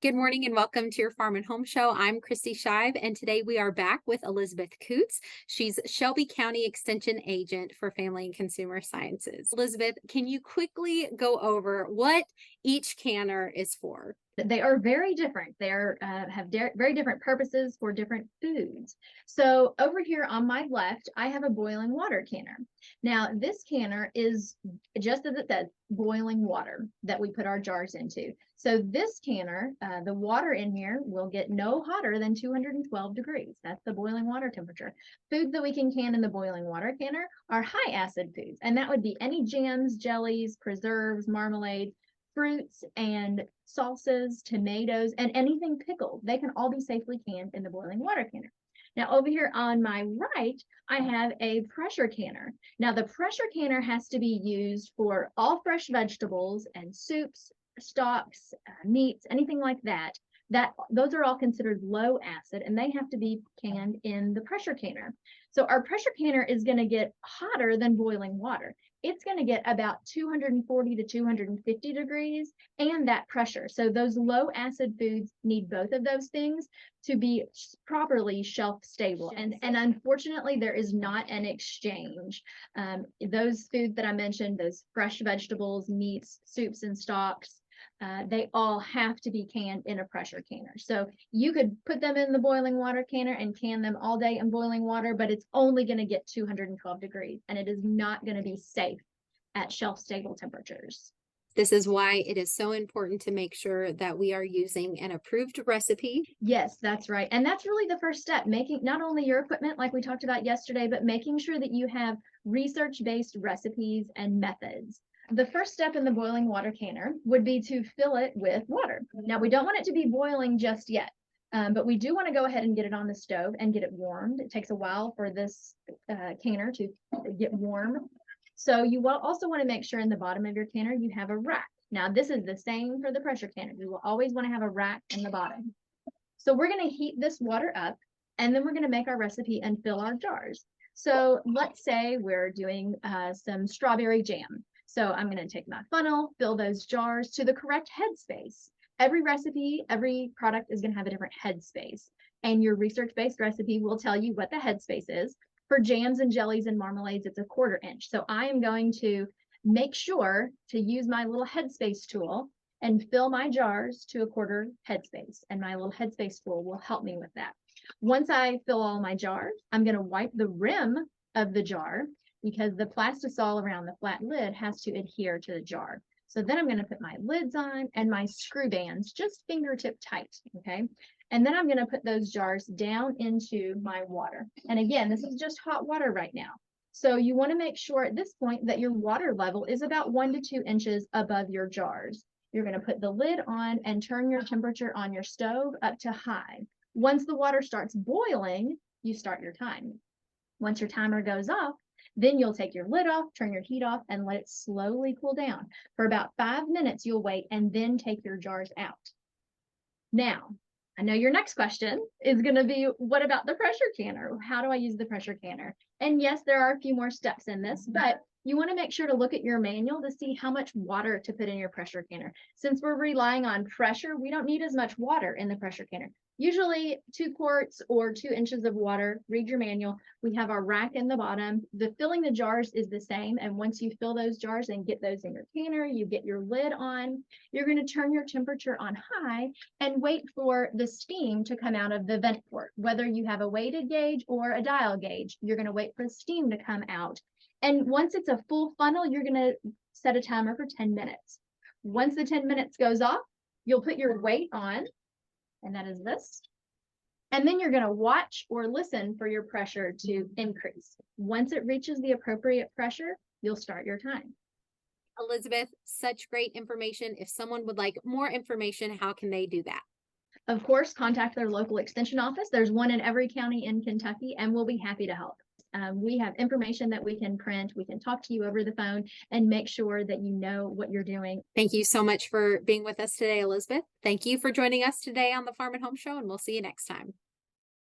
Good morning and welcome to your Farm and Home Show. I'm Kristi Shive, and today we are back with Elizabeth Coots. She's Shelby County Extension Agent for Family and Consumer Sciences. Elizabeth, can you quickly go over what each canner is for? They are very different. They're have very different purposes for different foods. So over here on my left, I have a boiling water canner. Now this canner is, just as it says, boiling water that we put our jars into. So this canner, the water in here will get no hotter than 212 degrees. That's the boiling water temperature. Foods that we can can in the boiling water canner are high acid foods, and that would be any jams, jellies, preserves, marmalades, fruits and salsas, tomatoes, and anything pickled. They can all be safely canned in the boiling water canner. Now over here on my right, I have a pressure canner. Now the pressure canner has to be used for all fresh vegetables and soups, stocks, meats, anything like that. Those are all considered low acid, and they have to be canned in the pressure canner. So our pressure canner is going to get hotter than boiling water. It's going to get about 240 to 250 degrees and that pressure. So those low acid foods need both of those things to be properly shelf stable. And unfortunately, there is not an exchange. Those foods that I mentioned, those fresh vegetables, meats, soups, and stocks, they all have to be canned in a pressure canner. So you could put them in the boiling water canner and can them all day in boiling water, but it's only going to get 212 degrees, and it is not going to be safe at shelf stable temperatures. This is why it is so important to make sure that we are using an approved recipe. Yes, that's right. And that's really the first step, making not only your equipment like we talked about yesterday, but making sure that you have research-based recipes and methods. The first step in the boiling water canner would be to fill it with water. Now, we don't want it to be boiling just yet, but we do want to go ahead and get it on the stove and get it warmed. It takes a while for this canner to get warm. So you will also want to make sure in the bottom of your canner you have a rack. Now, this is the same for the pressure canner. You will always want to have a rack in the bottom. So we're going to heat this water up, and then we're going to make our recipe and fill our jars. So let's say we're doing some strawberry jam. So I'm going to take my funnel, fill those jars to the correct headspace. Every recipe, every product is going to have a different headspace, and your research-based recipe will tell you what the headspace is. For jams and jellies and marmalades, it's a 1/4 inch. So I am going to make sure to use my little headspace tool and fill my jars to a 1/4 headspace, and my little headspace tool will help me with that. Once I fill all my jars, I'm going to wipe the rim of the jar, because the plastisol around the flat lid has to adhere to the jar. So then I'm going to put my lids on and my screw bands just fingertip tight, okay? And then I'm going to put those jars down into my water. And again, this is just hot water right now. So you want to make sure at this point that your water level is about 1 to 2 inches above your jars. You're going to put the lid on and turn your temperature on your stove up to high. Once the water starts boiling, you start your time. Once your timer goes off, then you'll take your lid off, turn your heat off, and let it slowly cool down. For about 5 minutes, you'll wait and then take your jars out. Now, I know your next question is going to be, what about the pressure canner? How do I use the pressure canner? And yes, there are a few more steps in this, but you want to make sure to look at your manual to see how much water to put in your pressure canner. Since we're relying on pressure, we don't need as much water in the pressure canner. Usually 2 quarts or 2 inches of water. Read your manual. We have our rack in the bottom. The filling the jars is the same. And once you fill those jars and get those in your canner, you get your lid on. You're going to turn your temperature on high and wait for the steam to come out of the vent port. Whether you have a weighted gauge or a dial gauge, you're going to wait for the steam to come out. And once it's a full funnel, you're going to set a timer for 10 minutes. Once the 10 minutes goes off, you'll put your weight on, and that is this. And then you're going to watch or listen for your pressure to increase. Once it reaches the appropriate pressure, you'll start your time. Elizabeth, such great information. If someone would like more information, how can they do that? Of course, contact their local extension office. There's one in every county in Kentucky, and we'll be happy to help. We have information that we can print. We can talk to you over the phone and make sure that you know what you're doing. Thank you so much for being with us today, Elizabeth. Thank you for joining us today on the Farm and Home Show, and we'll see you next time.